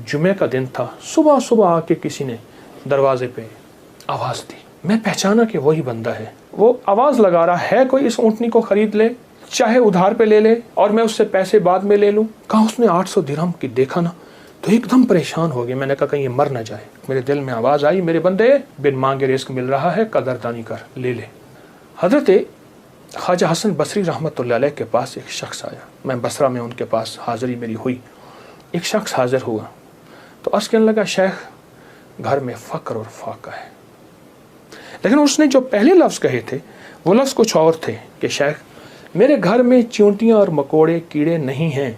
जुमे का दिन था, सुबह सुबह आके किसी ने दरवाजे पे आवाज़ दी। मैं पहचाना कि वही बंदा है। वो आवाज़ लगा रहा है कोई इस ऊँटनी को ख़रीद ले, चाहे उधार पे ले ले और मैं उससे पैसे बाद में ले लूँ। कहा उसने 800 दिरहम की। देखा ना तो एकदम परेशान हो गया। मैंने कहा कहीं ये मर ना जाए। मेरे दिल में आवाज़ आई, मेरे बंदे, बिन मांगे रिस्क मिल रहा है, कदरदानी कर, ले ले। हज़रत ख्वाजा हसन बसरी रहमतुल्लाह अलैह के पास एक शख्स आया। मैं बसरा में उनके पास हाज़िरी मेरी हुई। एक शख्स हाजिर हुआ तो अर्ज़ कहने लगा, शेख घर में फ़क्र और फाका है। लेकिन उसने जो पहले लफ्ज़ कहे थे वो लफ्ज़ कुछ और थे कि शेख मेरे घर में चींटियाँ और मकोड़े कीड़े नहीं हैं।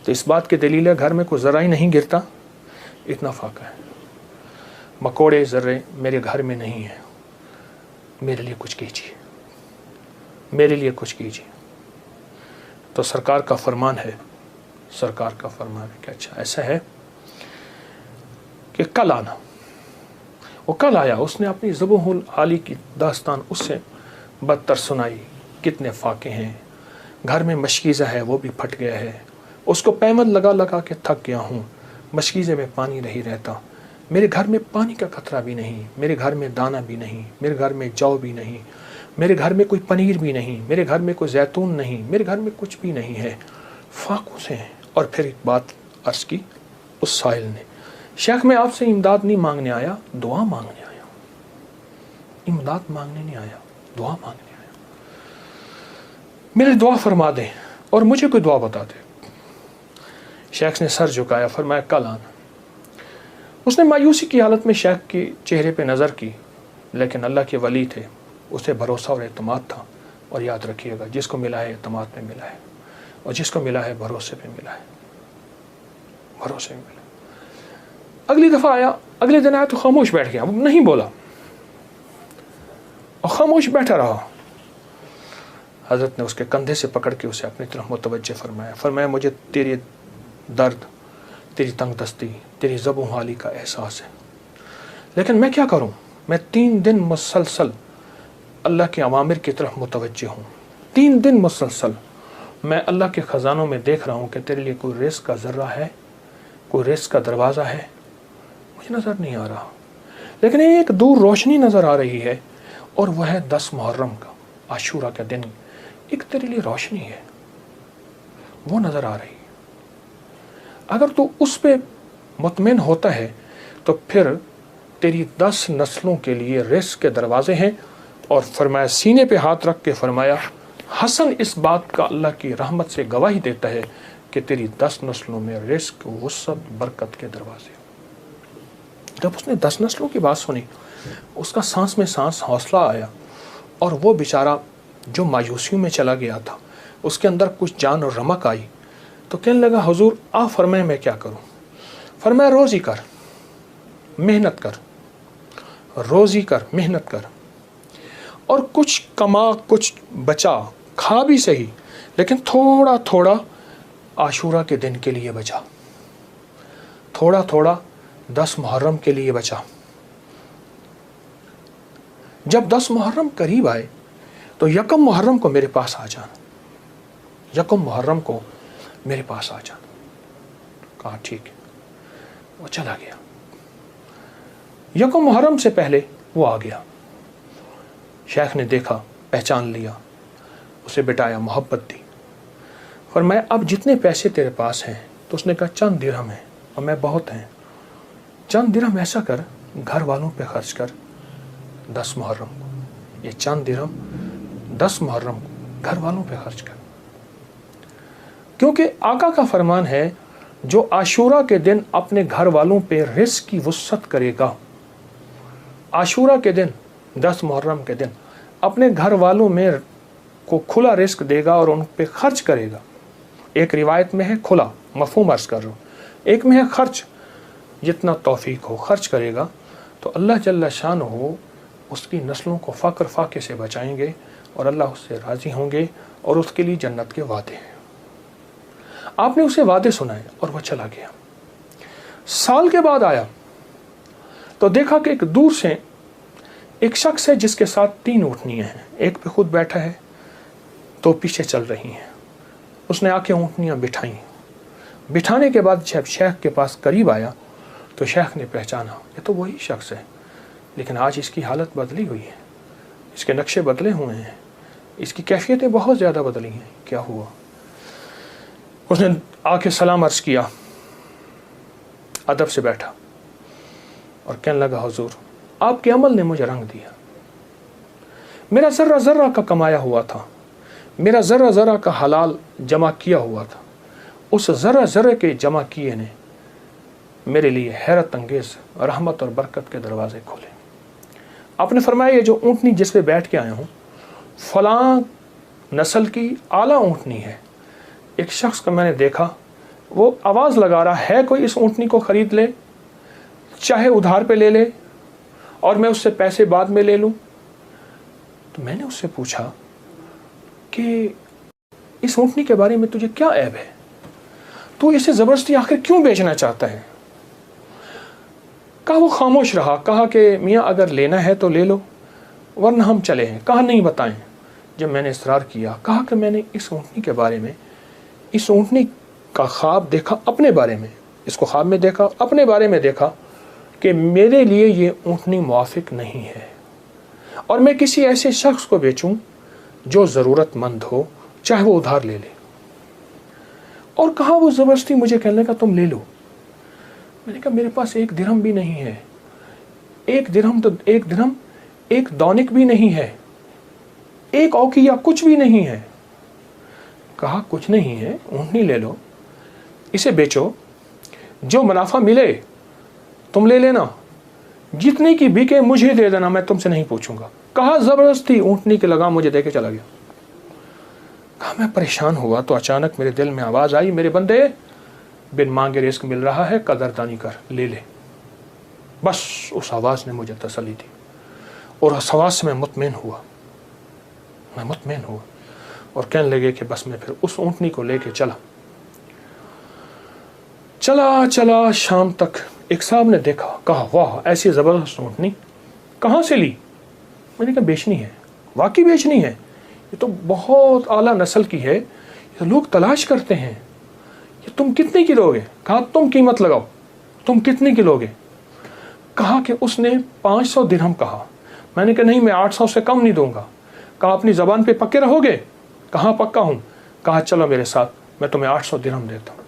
तो इस बात की दलील है घर में कोई ज़रा ही नहीं गिरता, इतना फाका है। मकोड़े ज़र्रे मेरे घर में नहीं हैं, मेरे लिए कुछ कीजिए, मेरे लिए कुछ कीजिए। तो सरकार का फरमान है, सरकार का फरमान है कि अच्छा ऐसा है कि कल आना। वो कल आया। उसने अपनी ज़ुबहुल आली की दास्तान उससे बदतर सुनाई। कितने फाके हैं, घर में मशकीज़ा है वो भी फट गया है, उसको पैमद लगा लगा के थक गया हूँ, मशकीज़े में पानी नहीं रहता, मेरे घर में पानी का कतरा भी नहीं, मेरे घर में दाना भी नहीं, मेरे घर में जौ भी नहीं, मेरे घर में कोई पनीर भी नहीं, मेरे घर में कोई जैतून नहीं, मेरे घर में कुछ भी नहीं है, फाकों से हैं। और फिर एक बात अर्ज़ की उस साहिल ने, शेख मैं आपसे इमदाद नहीं मांगने आया, दुआ मांगने आया। इमदाद मांगने नहीं आया, दुआ मांगने आया। मेरे दुआ फरमा दें और मुझे कोई दुआ बता दे। शेख ने सर झुकाया, फरमाया कल आना। उसने मायूसी की हालत में शेख के चेहरे पे नज़र की, लेकिन अल्लाह के वली थे, उसे भरोसा और एतमाद था। और याद रखिएगा जिसको मिला है एतमाद पे मिला है, और जिसको मिला है भरोसे पे मिला है, भरोसे में मिला। अगली दफ़ा आया, अगले दिन आया तो खामोश बैठ गया, नहीं बोला और खामोश बैठा रहा। हज़रत ने उसके कंधे से पकड़ के उसे अपनी तरफ मुतवज्जे फरमाया। फरमाया मुझे तेरे दर्द, तेरी तंगदस्ती, तेरी ज़बों हाली का एहसास है, लेकिन मैं क्या करूं? मैं 3 दिन मुसलसल अल्लाह के अवामिर की तरफ मुतवज्जे हूँ। 3 दिन मुसलसल मैं अल्लाह के ख़जानों में देख रहा हूँ कि तेरे लिए कोई रिस्क का ज़र्रा है, कोई रिस्क का दरवाज़ा है, मुझे नज़र नहीं आ रहा। लेकिन एक दूर रोशनी नज़र आ रही है और वह है 10 मुहर्रम का, आशूरा का दिन। एक तेरे लिए रोशनी है, वो नज़र आ रही है। अगर तू उस पे मुतमिन होता है तो फिर तेरी 10 नस्लों के लिए रिस्क के दरवाजे हैं। और फरमाया, सीने पे हाथ रख के फरमाया, हसन इस बात का अल्लाह की रहमत से गवाही देता है कि तेरी 10 नस्लों में रिस्क, वुसअत, बरकत के दरवाजे। जब उसने 10 नस्लों की बात सुनी, उसका सांस में सांस हौसला आया और वो बेचारा जो मायूसियों में चला गया था उसके अंदर कुछ जान और रमक आई। तो कहने लगा, हुजूर आप फरमाए मैं क्या करूं? फरमाया, रोज़ी कर, मेहनत कर, रोज़ी कर, मेहनत कर, और कुछ कमा, कुछ बचा, खा भी सही, लेकिन थोड़ा थोड़ा आशूरा के दिन के लिए बचा, थोड़ा थोड़ा 10 मुहर्रम के लिए बचा। जब 10 मुहर्रम करीब आए तो यकम मुहर्रम को मेरे पास आ जाना, यकम मुहर्रम को मेरे पास आ जाना। कहा ठीक है। वो चला गया। यकम मुहर्रम से पहले वो आ गया। शेख ने देखा, पहचान लिया, उसे बिठाया, मोहब्बत दी। फरमाया, अब जितने पैसे तेरे पास हैं, तो उसने कहा चंद दिरहम है और मैं बहुत हैं, चंद दिरहम ऐसा कर घर वालों पे खर्च कर 10 मुहर्रम को। ये चंद दिरहम 10 मुहर्रम को घर वालों पे खर्च कर, क्योंकि आका का फरमान है जो आशूरा के दिन अपने घर वालों पे रिस्क की वुसअत करेगा, आशूरा के दिन 10 मुहर्रम के दिन अपने घर वालों में को खुला रिस्क देगा और उन पे खर्च करेगा। एक रिवायत में है खुला, मफहूम अर्ज़ कर रहा हूँ, एक में है खर्च, जितना तौफीक हो खर्च करेगा तो अल्लाह जल्ला शान हो उसकी नस्लों को फ़क्र फाके से बचाएंगे और अल्लाह उससे राज़ी होंगे और उसके लिए जन्नत के वादे हैं। आपने उसे वादे सुनाए और वह चला गया। साल के बाद आया तो देखा कि एक दूर से एक शख्स है जिसके साथ 3 ऊँटनियाँ हैं, एक पे खुद बैठा है, 2 पीछे चल रही हैं। उसने आके ऊँटनियाँ बिठाई बिठाने के बाद जब शेख के पास करीब आया तो शेख ने पहचाना ये तो वही शख्स है, लेकिन आज इसकी हालत बदली हुई है, इसके नक्शे बदले हुए हैं, इसकी कैफियतें बहुत ज़्यादा बदली हैं। क्या हुआ? उसने आके सलाम अर्ज़ किया, अदब से बैठा और कहने लगा, हुजूर आपके अमल ने मुझे रंग दिया। मेरा ज़र्रा ज़र्रा का कमाया हुआ था, मेरा ज़र्रा ज़र्रा का हलाल जमा किया हुआ था, उस ज़र्रा ज़र्रे के जमा किए ने मेरे लिए हैरत अंगेज़ रहमत और बरकत के दरवाज़े खोले। आपने फरमाया ये जो ऊँटनी जिस पे बैठ के आया हूँ फ़लाँ नस्ल की आला ऊँटनी है। एक शख्स को मैंने देखा, वो आवाज़ लगा रहा है कोई इस ऊँटनी को ख़रीद ले, चाहे उधार पे ले ले और मैं उससे पैसे बाद में ले लूँ। तो मैंने उससे पूछा कि इस ऊँटनी के बारे में तुझे क्या ऐब है, तू इसे ज़बरदस्ती आखिर क्यों बेचना चाहता है? कहा वो खामोश रहा। कहा कि मियाँ अगर लेना है तो ले लो वरना हम चले हैं। कहा नहीं बताएं। जब मैंने इसरार किया, कहा कि मैंने इस ऊँटनी के बारे में, इस ऊँटनी का ख्वाब देखा अपने बारे में, इसको ख्वाब में देखा, अपने बारे में देखा कि मेरे लिए ये ऊँटनी मुआफिक नहीं है और मैं किसी ऐसे शख्स को बेचूं जो ज़रूरतमंद हो, चाहे वो उधार ले ले। और कहा वो ज़बरदस्ती मुझे कहने लगा तुम ले लो। मैंने कहा मेरे पास एक दिरहम भी नहीं है, एक दिरहम एक दौनिक भी नहीं है, एक औकिया कुछ भी नहीं है। कहा कुछ नहीं है, ऊँटनी ले लो, इसे बेचो, जो मुनाफा मिले तुम ले लेना, जितने की बिके मुझे दे देना, मैं तुमसे नहीं पूछूंगा। कहा ज़बरदस्ती ऊँटनी की लगाम मुझे देके चला गया। कहा मैं परेशान हुआ तो अचानक मेरे दिल में आवाज़ आई, मेरे बंदे बिन मांगे रिस्क मिल रहा है, कदरदानी कर, ले ले। बस उस आवाज़ ने मुझे तसल्ली दी और उस आवाज़ से मैं मुतमईन हुआ और कहने लगे कि बस मैं फिर उस ऊँटनी को लेके चला शाम तक। एक साहब ने देखा, कहा वाह ऐसी ज़बरदस्त ऊँटनी कहाँ से ली? मैंने कहा बेचनी है, वाकई बेचनी है, ये तो बहुत आला नस्ल की है, ये लोग तलाश करते हैं, ये तुम कितने की लोगे? कहा तुम कीमत लगाओ, तुम कितने की लोगे? कहा कि उसने 500 दिरहम कहा। मैंने कहा नहीं, मैं 800 से कम नहीं दूंगा। कहा अपनी ज़बान पे पक्के रहोगे? कहा पक्का हूँ। कहा चलो मेरे साथ, मैं तुम्हें 800 दिरहम देता हूँ।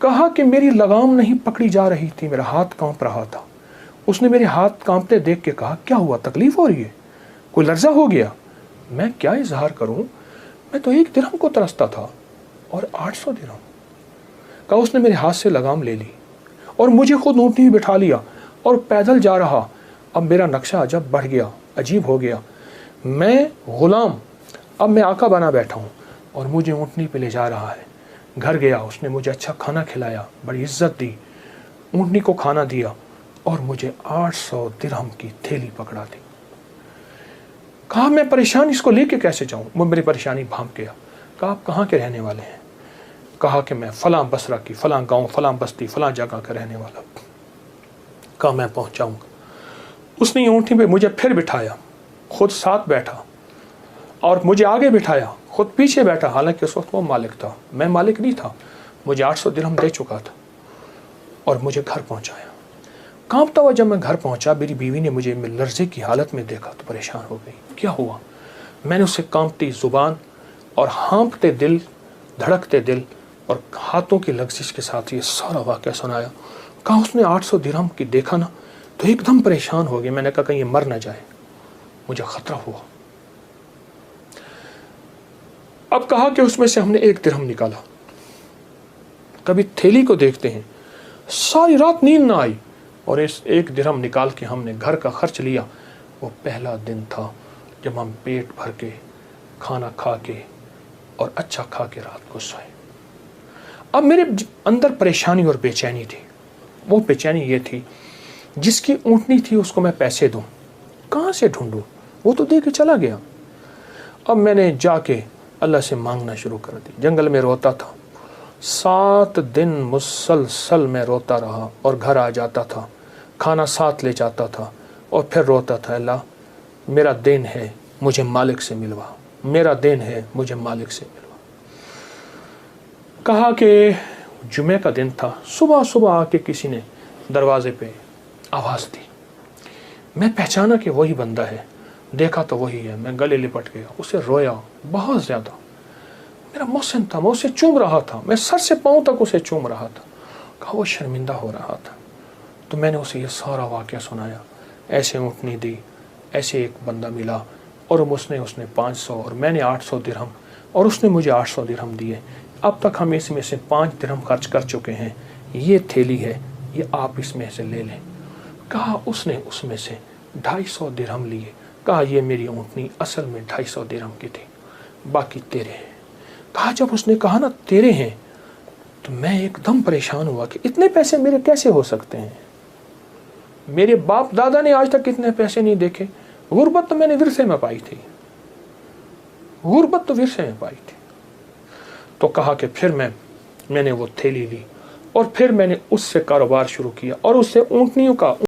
कहा कि मेरी लगाम नहीं पकड़ी जा रही थी, मेरा हाथ कांप रहा था। उसने मेरे हाथ कांपते देख के कहा क्या हुआ, तकलीफ हो रही है, कोई लर्जा हो गया? मैं क्या इजहार करूं, मैं तो 1 दिरहम को तरसता था और 800 दिरहम। कहा उसने मेरे हाथ से लगाम ले ली और मुझे खुद ऊँटनी में बिठा लिया और पैदल जा रहा। अब मेरा नक्शा अजब बढ़ गया, अजीब हो गया। मैं गुलाम, अब मैं आका बना बैठा हूँ और मुझे ऊँटनी पे ले जा रहा है। घर गया, उसने मुझे अच्छा खाना खिलाया, बड़ी इज्जत दी, ऊँटनी को खाना दिया और मुझे 800 दिरहम की थैली पकड़ा दी। कहा मैं परेशान, इसको लेके कैसे जाऊं? वो मेरी परेशानी भांप गया। कहा आप कहाँ के रहने वाले हैं? कहा कि मैं फलां बसरा की, फलां गांव, फलां बस्ती, फलां जगह का रहने वाला। कहा मैं पहुँचाऊँगा। उसने ऊँटनी पे मुझे फिर बिठाया, खुद साथ बैठा और मुझे आगे बिठाया, खुद पीछे बैठा। हालांकि उस वक्त वो मालिक था, मैं मालिक नहीं था। मुझे 800 दिरहम दे चुका था और मुझे घर पहुँचाया। कांपता हुआ जब मैं घर पहुंचा, मेरी बीवी ने मुझे लर्जे की हालत में देखा तो परेशान हो गई। क्या हुआ? मैंने उसे कांपती ज़ुबान और हाँफते दिल, धड़कते दिल और हाथों की लग्जिश के साथ ये सारा वाक़या सुनाया। कहा उसने 800 दिरहम की देखा ना तो एकदम परेशान हो गई। मैंने कहा कहीं ये मर ना जाए, मुझे ख़तरा हुआ। अब कहा कि उसमें से हमने 1 दिरहम निकाला। कभी थैली को देखते हैं, सारी रात नींद ना आई और इस 1 दिरहम निकाल के हमने घर का खर्च लिया। वो पहला दिन था जब हम पेट भर के खाना खा के और अच्छा खा के रात को सोए। अब मेरे अंदर परेशानी और बेचैनी थी। वो बेचैनी ये थी, जिसकी ऊँटनी थी उसको मैं पैसे दूँ, कहाँ से ढूंढूँ? वो तो दे के चला गया। अब मैंने जाके अल्लाह से मांगना शुरू कर दी। जंगल में रोता था, 7 दिन मुसलसल में रोता रहा और घर आ जाता था, खाना साथ ले जाता था और फिर रोता था, अल्लाह मेरा दिन है, मुझे मालिक से मिलवा, मेरा दिन है, मुझे मालिक से मिलवा। कहा कि जुमे का दिन था। सुबह सुबह आके किसी ने दरवाजे पे आवाज़ दी। मैं पहचाना कि वही बंदा है। देखा तो वही है। मैं गले लिपट गया, उसे रोया बहुत ज़्यादा। मेरा मोहसिन था, मैं उसे चूम रहा था, मैं सर से पाँव तक उसे चूम रहा था। कहा वो शर्मिंदा हो रहा था। तो मैंने उसे ये सारा वाक़या सुनाया। ऐसे ऊँटनी दी, ऐसे एक बंदा मिला और उसने 500 और मैंने 800 दिरहम और उसने मुझे 800 दिरहम दिए। अब तक हम इसमें से 5 दिरहम खर्च कर चुके हैं। ये थैली है, ये आप इसमें से ले लें। कहा उसने उसमें से 250 दिरहम लिए। कहा ये मेरी ऊँटनी असल में 250 दिरहम की थी, बाकी तेरे हैं। कहा जब उसने कहा ना तेरे हैं, तो मैं एकदम परेशान हुआ कि इतने पैसे मेरे कैसे हो सकते हैं। मेरे बाप दादा ने आज तक इतने पैसे नहीं देखे। गुर्बत तो मैंने विरसे में पाई थी, गुर्बत तो विरसे में पाई थी। तो कहा कि फिर मैंने वो थैली ली और फिर मैंने उससे कारोबार शुरू किया और उससे ऊँटनियों का